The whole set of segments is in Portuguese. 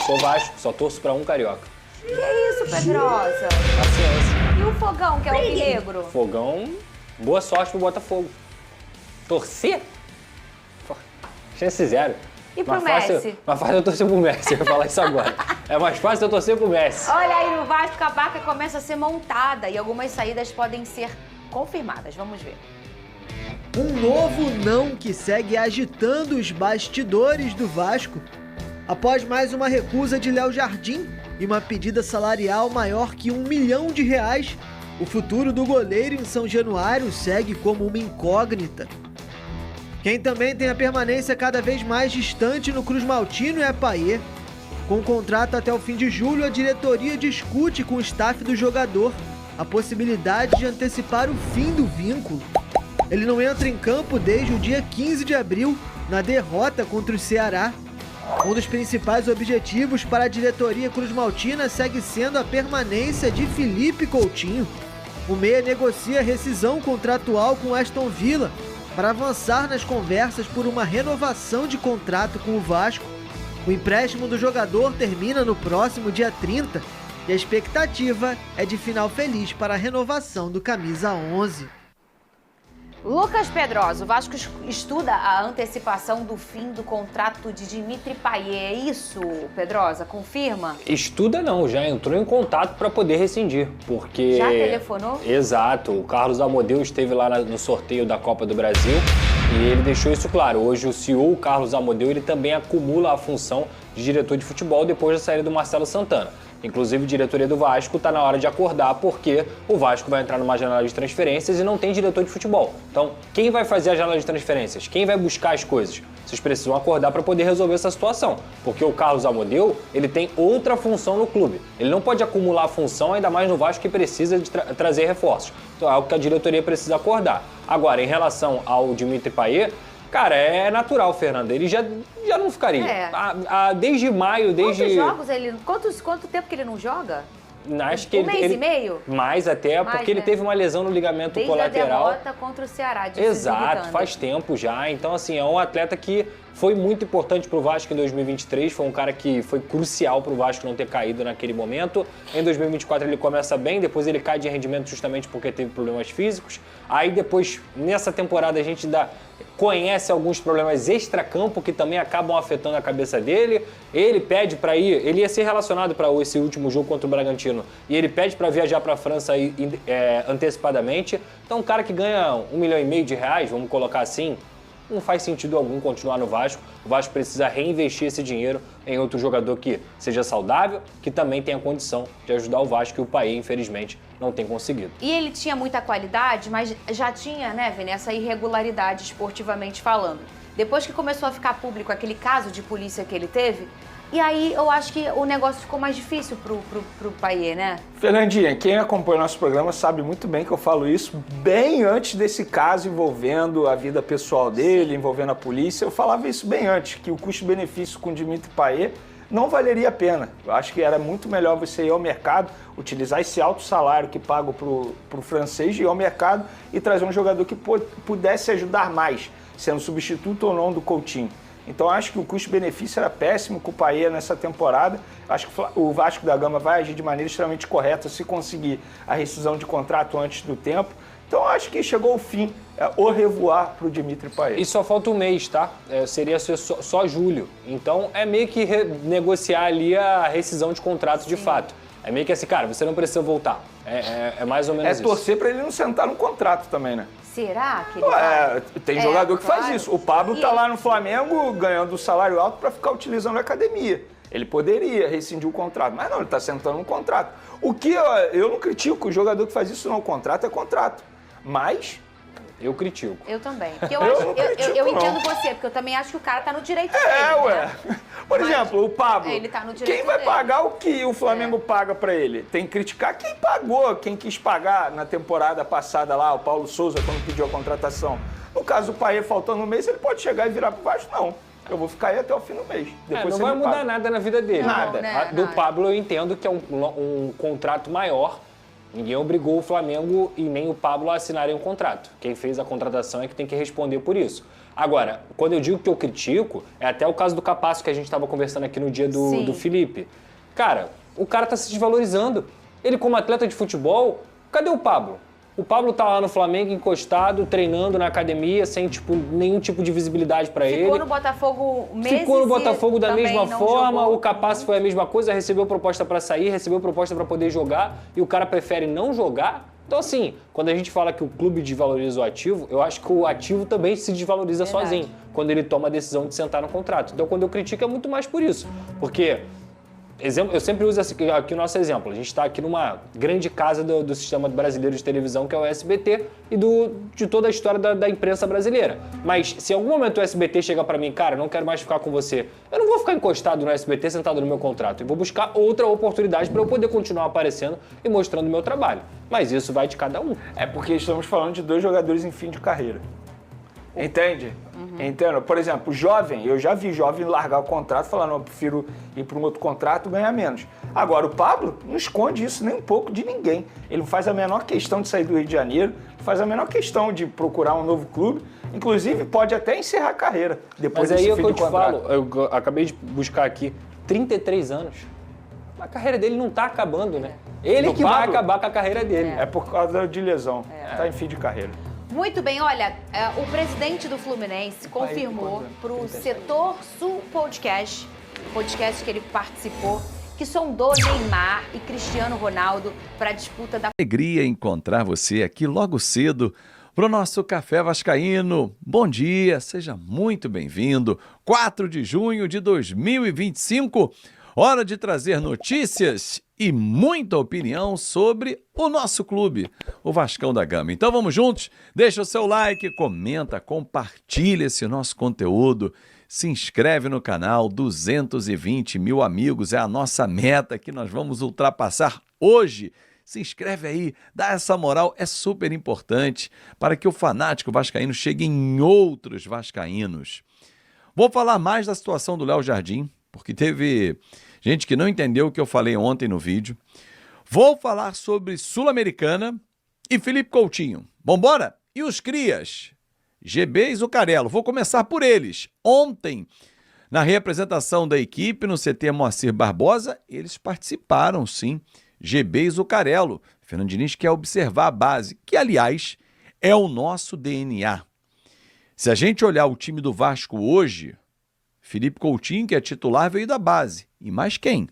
sou Vasco, só torço pra um carioca. Que isso, Pedrosa? Paciência. E o Fogão, que é o alvinegro? Fogão, boa sorte pro Botafogo. Torcer? Chance zero. E pro Messi? Mais fácil eu torcer pro Messi, eu ia falar isso agora. É mais fácil eu torcer pro Messi. Olha aí, no Vasco a barca começa a ser montada e algumas saídas podem ser confirmadas. Vamos ver. Um novo não que segue agitando os bastidores do Vasco. Após mais uma recusa de Léo Jardim e uma pedida salarial maior que R$1 milhão, o futuro do goleiro em São Januário segue como uma incógnita. Quem também tem a permanência cada vez mais distante no Cruz Maltino é Payet. Com contrato até o fim de julho, a diretoria discute com o staff do jogador a possibilidade de antecipar o fim do vínculo. Ele não entra em campo desde o dia 15 de abril, na derrota contra o Ceará. Um dos principais objetivos para a diretoria cruzmaltina segue sendo a permanência de Felipe Coutinho. O meia negocia rescisão contratual com Aston Villa para avançar nas conversas por uma renovação de contrato com o Vasco. O empréstimo do jogador termina no próximo dia 30 e a expectativa é de final feliz para a renovação do camisa 11. Lucas Pedrosa, o Vasco estuda a antecipação do fim do contrato de Dimitri Payet. É isso, Pedrosa? Confirma? Estuda não, já entrou em contato para poder rescindir, porque... Já telefonou? Exato, o Carlos Amodeu esteve lá no sorteio da Copa do Brasil e ele deixou isso claro. Hoje o CEO, o Carlos Amodeu, ele também acumula a função de diretor de futebol depois da saída do Marcelo Santana. Inclusive, a diretoria do Vasco está na hora de acordar porque o Vasco vai entrar numa janela de transferências e não tem diretor de futebol. Então, quem vai fazer a janela de transferências? Quem vai buscar as coisas? Vocês precisam acordar para poder resolver essa situação, porque o Carlos Amodeu, ele tem outra função no clube. Ele não pode acumular a função, ainda mais no Vasco que precisa de trazer reforços. Então, é algo que a diretoria precisa acordar. Agora, em relação ao Dimitri Payet, cara, é natural, Fernanda. Ele já não ficaria. É. Desde maio, Quantos jogos ele... Quanto tempo que ele não joga? Acho que mês e meio? Mais até, porque ele teve uma lesão no ligamento desde colateral. A derrota contra o Ceará. Exato, faz tempo já. Então, assim, é um atleta que foi muito importante pro Vasco em 2023. Foi um cara que foi crucial pro Vasco não ter caído naquele momento. Em 2024 ele começa bem, depois ele cai de rendimento justamente porque teve problemas físicos. Aí depois, nessa temporada, a gente conhece alguns problemas extracampo que também acabam afetando a cabeça dele. Ele pede para ir, ele ia ser relacionado para esse último jogo contra o Bragantino e ele pede para viajar para a França antecipadamente. Então, um cara que ganha R$1,5 milhão, vamos colocar assim, não faz sentido algum continuar no Vasco. O Vasco precisa reinvestir esse dinheiro em outro jogador que seja saudável, que também tenha condição de ajudar o Vasco, e o Payet, infelizmente, não tem conseguido. E ele tinha muita qualidade, mas já tinha, né, Vini, essa irregularidade esportivamente falando. Depois que começou a ficar público aquele caso de polícia que ele teve, e aí eu acho que o negócio ficou mais difícil pro Payet, né? Fernandinha, quem acompanha o nosso programa sabe muito bem que eu falo isso bem antes desse caso envolvendo a vida pessoal dele, envolvendo a polícia. Eu falava isso bem antes, que o custo-benefício com o Dimitri Payet não valeria a pena. Eu acho que era muito melhor você ir ao mercado, utilizar esse alto salário que pago pro francês, ir ao mercado e trazer um jogador que pudesse ajudar mais, sendo substituto ou não do Coutinho. Então acho que o custo-benefício era péssimo com o Payet nessa temporada. Acho que o Vasco da Gama vai agir de maneira extremamente correta se conseguir a rescisão de contrato antes do tempo. Então acho que chegou o fim, o revoar para o Dimitri Payet. E só falta um mês, tá? Seria só julho. Então é meio que negociar ali a rescisão de contrato de fato. É meio que assim, cara, você não precisa voltar. É mais ou menos isso. É torcer para ele não sentar no contrato também, né? Será que ele tem jogador que faz isso. O Pablo tá lá no Flamengo ganhando um salário alto para ficar utilizando a academia. Ele poderia rescindir o contrato, mas não, ele tá sentando no contrato. O que eu não critico, o jogador que faz isso no contrato é contrato. Mas... eu critico. Eu também. Porque eu entendo você, porque eu também acho que o cara tá no direito dele. Ué. Né? Por exemplo, o Pablo. Ele tá no direito quem vai dele. pagar o que o Flamengo paga pra ele? Tem que criticar quem pagou, quem quis pagar na temporada passada lá, o Paulo Souza, quando pediu a contratação. No caso do Payet, faltando um mês, ele pode chegar e virar pro Vasco? Não. Eu vou ficar aí até o fim do mês. Depois não vai mudar nada na vida dele. Nada. Do Pablo eu entendo que é um contrato maior. Ninguém obrigou o Flamengo e nem o Pablo a assinarem um contrato. Quem fez a contratação é que tem que responder por isso. Agora, quando eu digo que eu critico, é até o caso do Capasso que a gente estava conversando aqui no dia do Felipe. Cara, o cara tá se desvalorizando. Ele como atleta de futebol, cadê o Pablo? O Pablo tá lá no Flamengo encostado, treinando na academia, sem nenhum tipo de visibilidade para ele. Ficou no Botafogo meses. Ficou no Botafogo da mesma forma, jogou. o Capasso foi a mesma coisa, recebeu proposta para sair, recebeu proposta para poder jogar e o cara prefere não jogar. Então assim, quando a gente fala que o clube desvaloriza o ativo, eu acho que o ativo também se desvaloriza sozinho, quando ele toma a decisão de sentar no contrato. Então quando eu critico é muito mais por isso, porque... eu sempre uso aqui o nosso exemplo. A gente está aqui numa grande casa do sistema brasileiro de televisão, que é o SBT, e de toda a história da imprensa brasileira. Mas se em algum momento o SBT chega para mim, cara, não quero mais ficar com você, eu não vou ficar encostado no SBT, sentado no meu contrato. Eu vou buscar outra oportunidade para eu poder continuar aparecendo e mostrando o meu trabalho. Mas isso vai de cada um. É porque estamos falando de 2 jogadores em fim de carreira. Entende? Entendo. Por exemplo, jovem, eu já vi jovem largar o contrato e falar, não, eu prefiro ir para um outro contrato e ganhar menos. Agora, o Pablo não esconde isso nem um pouco de ninguém. Ele não faz a menor questão de sair do Rio de Janeiro, não faz a menor questão de procurar um novo clube, inclusive pode até encerrar a carreira depois Mas desse aí é o fim que eu de te contrato. falo, eu acabei de buscar aqui, 33 anos. A carreira dele não tá acabando, né? Ele Do que vai Pablo? acabar com a carreira dele. É por causa de lesão. Tá em fim de carreira. Muito bem, olha, o presidente do Fluminense confirmou para o Setor Sul podcast que ele participou, que sondou Neymar e Cristiano Ronaldo para a disputa da... Alegria encontrar você aqui logo cedo para o nosso Café Vascaíno. Bom dia, seja muito bem-vindo. 4 de junho de 2025, hora de trazer notícias e muita opinião sobre o nosso clube, o Vascão da Gama. Então vamos juntos? Deixa o seu like, comenta, compartilha esse nosso conteúdo, se inscreve no canal, 220 mil amigos é a nossa meta que nós vamos ultrapassar hoje. Se inscreve aí, dá essa moral, é super importante para que o fanático vascaíno chegue em outros vascaínos. Vou falar mais da situação do Léo Jardim, porque teve gente que não entendeu o que eu falei ontem no vídeo. Vou falar sobre Sul-Americana e Felipe Coutinho. Vambora? E os crias? GB e Zucarello. Vou começar por eles. Ontem, na representação da equipe no CT Moacir Barbosa, eles participaram, sim. GB e Zucarello. Fernando Diniz quer observar a base, que, aliás, é o nosso DNA. Se a gente olhar o time do Vasco hoje, Felipe Coutinho, que é titular, veio da base. E mais quem?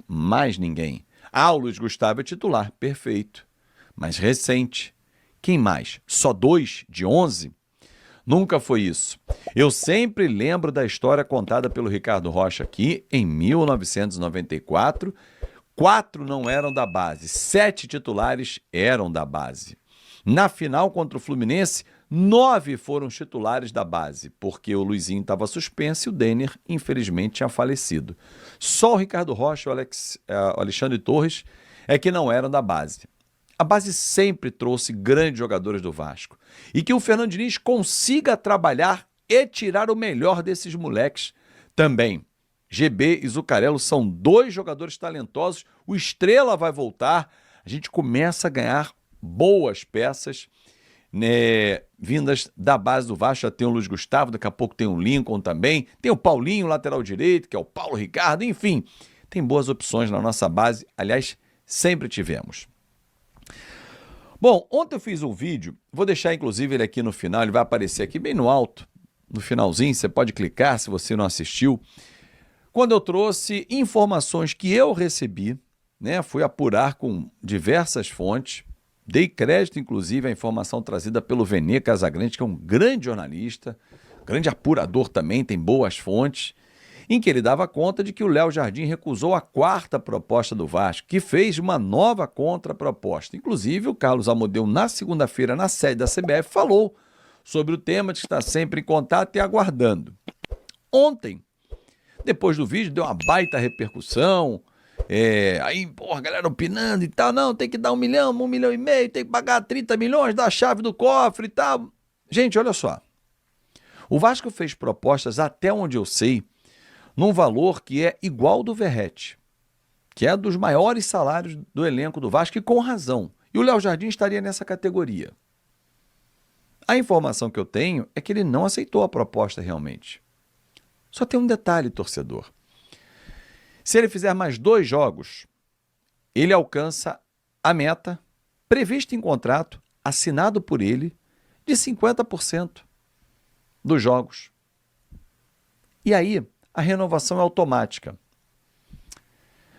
Mais ninguém. O Luiz Gustavo é titular, perfeito. Mas recente. Quem mais? Só 2 de 11? Nunca foi isso. Eu sempre lembro da história contada pelo Ricardo Rocha aqui, em 1994. 4 não eram da base, 7 titulares eram da base. Na final contra o Fluminense, 9 foram titulares da base, porque o Luizinho estava suspenso e o Denner, infelizmente, tinha falecido. Só o Ricardo Rocha e o Alexandre Torres é que não eram da base. A base sempre trouxe grandes jogadores do Vasco. E que o Fernando Diniz consiga trabalhar e tirar o melhor desses moleques também. GB e Zucarello são 2 jogadores talentosos. O Estrela vai voltar. A gente começa a ganhar boas peças, né, vindas da base do Vasco. Já tem o Luiz Gustavo, daqui a pouco tem o Lincoln também. Tem o Paulinho, lateral direito, que é o Paulo Ricardo. Enfim, tem boas opções na nossa base. Aliás, sempre tivemos. Bom, ontem eu fiz um vídeo, vou deixar inclusive ele aqui no final, ele vai aparecer aqui bem no alto, no finalzinho, você pode clicar se você não assistiu. Quando eu trouxe informações que eu recebi, né, fui apurar com diversas fontes, dei crédito inclusive à informação trazida pelo Venê Casagrande, que é um grande jornalista, grande apurador também, tem boas fontes, em que ele dava conta de que o Léo Jardim recusou a 4ª proposta do Vasco, que fez uma nova contraproposta. Inclusive, o Carlos Amodeu, na segunda-feira, na sede da CBF, falou sobre o tema, de que está sempre em contato e aguardando. Ontem, depois do vídeo, deu uma baita repercussão, aí, a galera opinando e tal, não, tem que dar 1 milhão, 1,5 milhão, tem que pagar 30 milhões, dar a chave do cofre e tal. Gente, olha só, o Vasco fez propostas, até onde eu sei, num valor que é igual do Verratti, que é dos maiores salários do elenco do Vasco, e com razão. E o Léo Jardim estaria nessa categoria. A informação que eu tenho é que ele não aceitou a proposta realmente. Só tem um detalhe, torcedor. Se ele fizer mais 2 jogos, ele alcança a meta prevista em contrato, assinado por ele, de 50% dos jogos. E aí, a renovação é automática.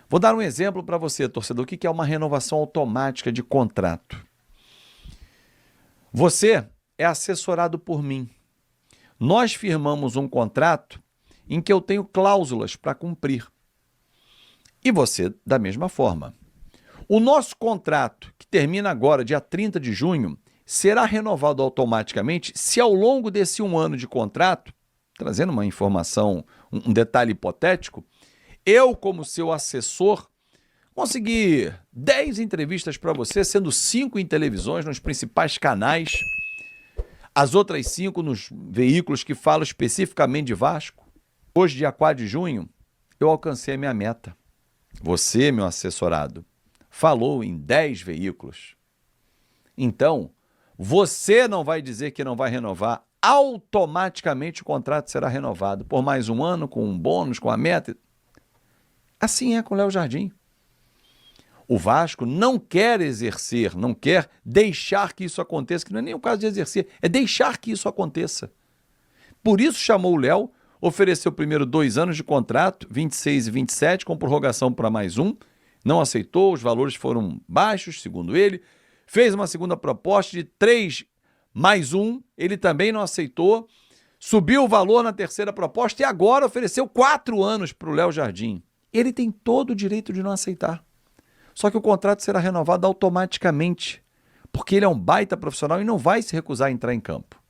Vou dar um exemplo para você, torcedor, o que é uma renovação automática de contrato. Você é assessorado por mim. Nós firmamos um contrato em que eu tenho cláusulas para cumprir. E você, da mesma forma. O nosso contrato, que termina agora, dia 30 de junho, será renovado automaticamente se ao longo desse 1 ano de contrato, trazendo uma informação, um detalhe hipotético, eu, como seu assessor, consegui 10 entrevistas para você, sendo 5 em televisões, nos principais canais, as outras 5 nos veículos que falam especificamente de Vasco. Hoje, dia 4 de junho, eu alcancei a minha meta. Você, meu assessorado, falou em 10 veículos. Então, você não vai dizer que não vai renovar, automaticamente o contrato será renovado por mais 1 ano, com um bônus, com a meta. Assim é com o Léo Jardim. O Vasco não quer exercer, não quer deixar que isso aconteça, que não é nem o caso de exercer, é deixar que isso aconteça. Por isso chamou o Léo, ofereceu primeiro 2 anos de contrato, 26 e 27, com prorrogação para mais 1, não aceitou, os valores foram baixos, segundo ele, fez uma segunda proposta de 3 mais 1, ele também não aceitou, subiu o valor na terceira proposta e agora ofereceu 4 anos para o Léo Jardim. Ele tem todo o direito de não aceitar. Só que o contrato será renovado automaticamente, porque ele é um baita profissional e não vai se recusar a entrar em campo.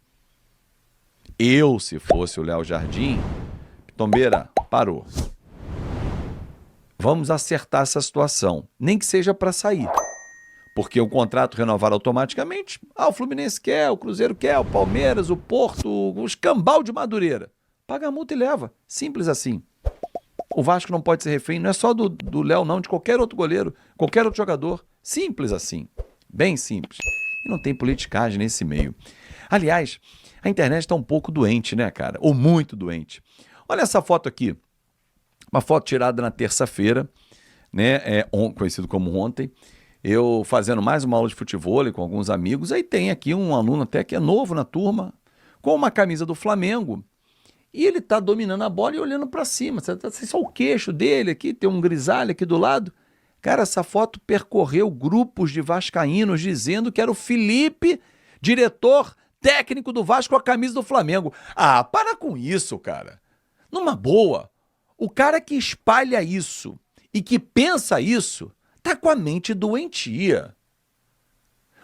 Eu, se fosse o Léo Jardim, Pitombeira, parou. Vamos acertar essa situação, nem que seja para sair. Porque o contrato renovar automaticamente, o Fluminense quer, o Cruzeiro quer, o Palmeiras, o Porto, o escambau de Madureira. Paga a multa e leva. Simples assim. O Vasco não pode ser refém, não é só do Léo não, de qualquer outro goleiro, qualquer outro jogador. Simples assim. Bem simples. E não tem politicagem nesse meio. Aliás, a internet está um pouco doente, né, cara? Ou muito doente. Olha essa foto aqui. Uma foto tirada na terça-feira, né? Conhecido como ontem. Eu fazendo mais uma aula de futebol com alguns amigos. Aí tem aqui um aluno até que é novo na turma, com uma camisa do Flamengo. E ele tá dominando a bola e olhando para cima. Só o queixo dele aqui, tem um grisalho aqui do lado. Cara, essa foto percorreu grupos de vascaínos dizendo que era o Felipe, diretor técnico do Vasco, com a camisa do Flamengo. Ah, para com isso, cara. Numa boa, o cara que espalha isso e que pensa isso tá com a mente doentia.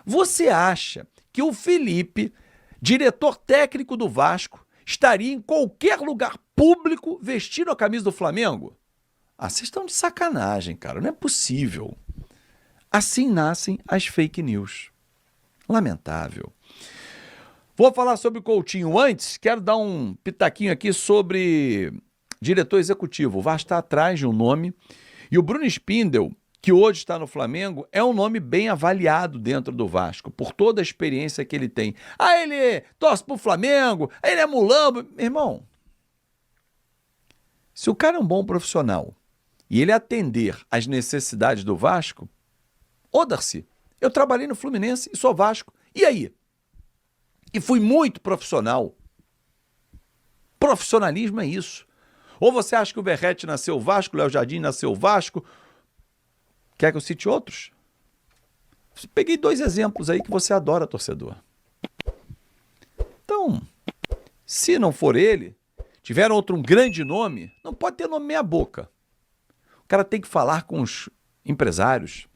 Você acha que o Felipe, diretor técnico do Vasco, estaria em qualquer lugar público vestindo a camisa do Flamengo? Ah, vocês estão de sacanagem, cara. Não é possível. Assim nascem as fake news. Lamentável. Vou falar sobre o Coutinho. Antes, quero dar um pitaquinho aqui sobre diretor executivo. O Vasco está atrás de um nome. E o Bruno Spindel, que hoje está no Flamengo, é um nome bem avaliado dentro do Vasco, por toda a experiência que ele tem. Ah, ele torce pro Flamengo, ele é mulambo. Meu irmão, se o cara é um bom profissional e ele atender às necessidades do Vasco, ô Darcy, eu trabalhei no Fluminense e sou Vasco. E aí? E fui muito profissional. Profissionalismo é isso. Ou você acha que o Verratti nasceu Vasco, o Léo Jardim nasceu Vasco? Quer que eu cite outros? Peguei 2 exemplos aí que você adora, torcedor. Então, se não for ele, tiver um grande nome, não pode ter nome meia boca. O cara tem que falar com os empresários,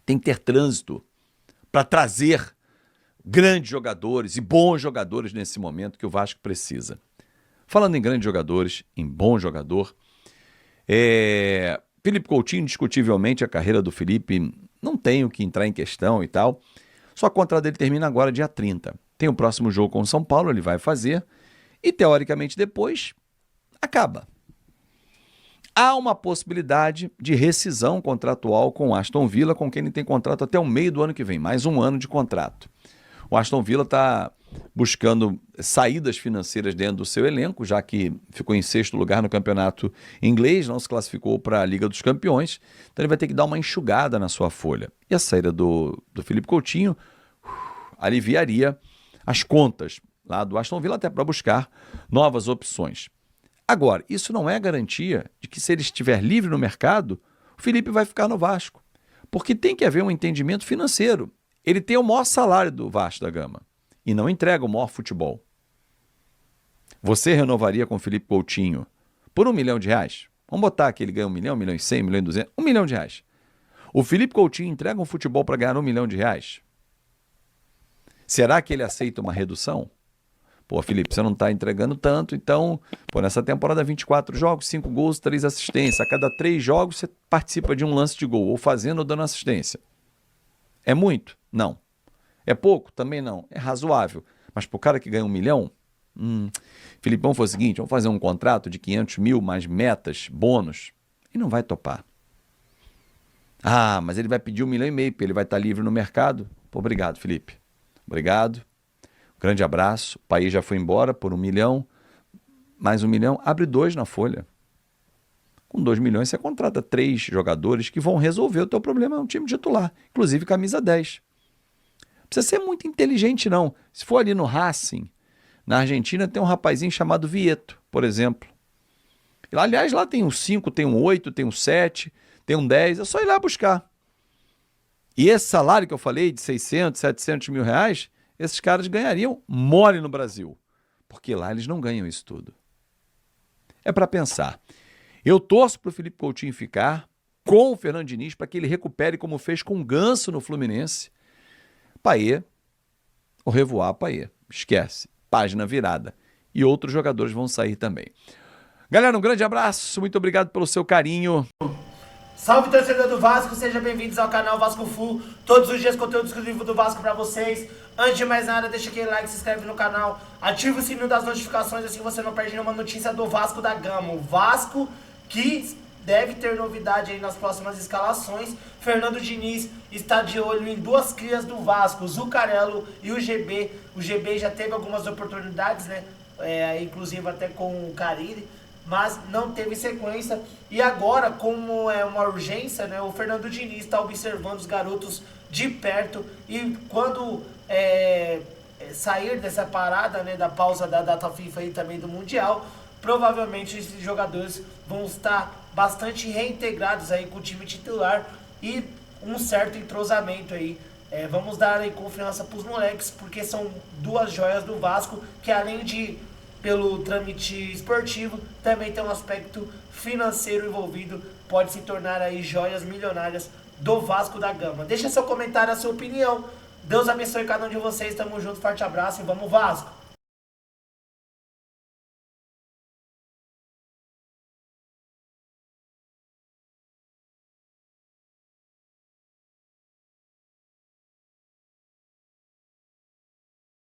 tem que ter trânsito para trazer grandes jogadores e bons jogadores nesse momento que o Vasco precisa. Falando em grandes jogadores, em bom jogador, Felipe Coutinho, indiscutivelmente, a carreira do Felipe não tem o que entrar em questão e tal. Só a contrato dele termina agora dia 30. Tem o próximo jogo com o São Paulo, ele vai fazer. E, teoricamente, depois, acaba. Há uma possibilidade de rescisão contratual com o Aston Villa, com quem ele tem contrato até o meio do ano que vem. Mais 1 ano de contrato. O Aston Villa está buscando saídas financeiras dentro do seu elenco, já que ficou em 6º lugar no campeonato inglês, não se classificou para a Liga dos Campeões, então ele vai ter que dar uma enxugada na sua folha. E a saída do Philippe Coutinho aliviaria as contas lá do Aston Villa até para buscar novas opções. Agora, isso não é garantia de que, se ele estiver livre no mercado, o Philippe vai ficar no Vasco, porque tem que haver um entendimento financeiro. Ele tem o maior salário do Vasco da Gama e não entrega o maior futebol. Você renovaria com o Philippe Coutinho por R$1 milhão? Vamos botar que ele ganha 1 milhão, 1 milhão e 100, 1 milhão e 200, R$1 milhão. O Philippe Coutinho entrega um futebol para ganhar R$1 milhão? Será que ele aceita uma redução? Pô, Felipe, você não está entregando tanto, então, nessa temporada 24 jogos, 5 gols, 3 assistências. A cada 3 jogos você participa de um lance de gol, ou fazendo ou dando assistência. É muito? Não. É pouco? Também não. É razoável. Mas pro cara que ganha 1 milhão, Felipe, vamos fazer o seguinte, vamos fazer um contrato de 500 mil mais metas, bônus. E não vai topar. Ah, mas ele vai pedir 1,5 milhão, porque ele vai estar livre no mercado. Pô, obrigado, Felipe. Obrigado. Grande abraço. O país já foi embora por 1 milhão. Mais 1 milhão, abre 2 na folha. Com 2 milhões você contrata 3 jogadores que vão resolver o teu problema no time titular. Inclusive camisa 10. Não precisa ser muito inteligente, não. Se for ali no Racing, na Argentina tem um rapazinho chamado Vieto, por exemplo. Aliás, lá tem um 5, tem um 8, tem um 7, tem um 10. É só ir lá buscar. E esse salário que eu falei de 600, 700 mil reais, esses caras ganhariam mole no Brasil. Porque lá eles não ganham isso tudo. É para pensar. Eu torço para o Philippe Coutinho ficar com o Fernando Diniz para que ele recupere como fez com o Ganso no Fluminense. Payet, o revoar Payet. Esquece. Página virada. E outros jogadores vão sair também. Galera, um grande abraço. Muito obrigado pelo seu carinho. Salve, torcedor do Vasco, sejam bem-vindos ao canal Vasco Full. Todos os dias conteúdo exclusivo do Vasco pra vocês. Antes de mais nada, deixa aquele like, se inscreve no canal, ativa o sininho das notificações, assim você não perde nenhuma notícia do Vasco da Gama. O Vasco que deve ter novidade aí nas próximas escalações. Fernando Diniz está de olho em 2 crias do Vasco, o Zuccarello e o GB. O GB já teve algumas oportunidades, né? Inclusive até com o Carille, mas não teve sequência. E agora, como é uma urgência, né, o Fernando Diniz está observando os garotos de perto. E quando sair dessa parada, né, da pausa da data FIFA e também do Mundial, provavelmente esses jogadores vão estar bastante reintegrados aí com o time titular e um certo entrosamento aí. Vamos dar aí confiança para os moleques, porque são 2 joias do Vasco, que além de pelo trâmite esportivo, também tem um aspecto financeiro envolvido, pode se tornar aí joias milionárias do Vasco da Gama. Deixa seu comentário, a sua opinião. Deus abençoe cada um de vocês, tamo junto, forte abraço e vamos Vasco!